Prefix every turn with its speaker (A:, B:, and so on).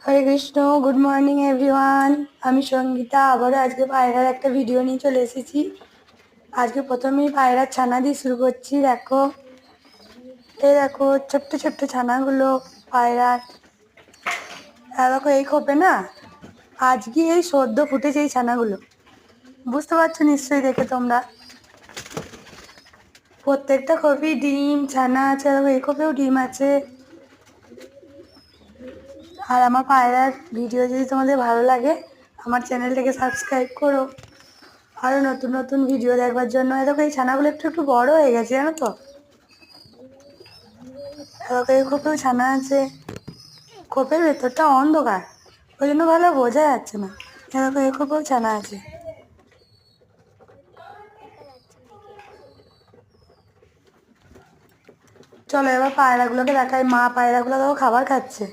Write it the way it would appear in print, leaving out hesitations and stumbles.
A: হরে Krishna, good morning everyone. আমি সঙ্গীতা আবারও আজকে পায়রার একটা ভিডিও নিয়ে চলে এসেছি। আজকে প্রথমেই পায়রার ছানা দিয়ে শুরু করছি। দেখো, এই দেখো ছোট্ট ছোট্ট ছানাগুলো পায়রার। দেখো এই খোপে না আজকে এই সদ্য ফুটেছে এই ছানাগুলো। বুঝতে পারছো নিশ্চয়ই দেখে তোমরা। প্রত্যেকটা খোপেই ডিম ছানা আছে। দেখো এই খোপেও ডিম আছে। আর আমার পায়রার ভিডিও যদি তোমাদের ভালো লাগে আমার চ্যানেলটাকে সাবস্ক্রাইব করো আরও নতুন নতুন ভিডিও দেখবার জন্য। দেখো এই ছানাগুলো একটু একটু বড় হয়ে গেছে, জানো তো। দেখো এই খোপেও ছানা আছে। খোপের ভেতরটা অন্ধকার, ওই জন্য ভালো বোঝা যাচ্ছে না। দেখো এই খোপেও ছানা আছে। চলো এবার পায়রাগুলোকে দেখাই। মা পায়রাগুলো দেখো খাবার খাচ্ছে।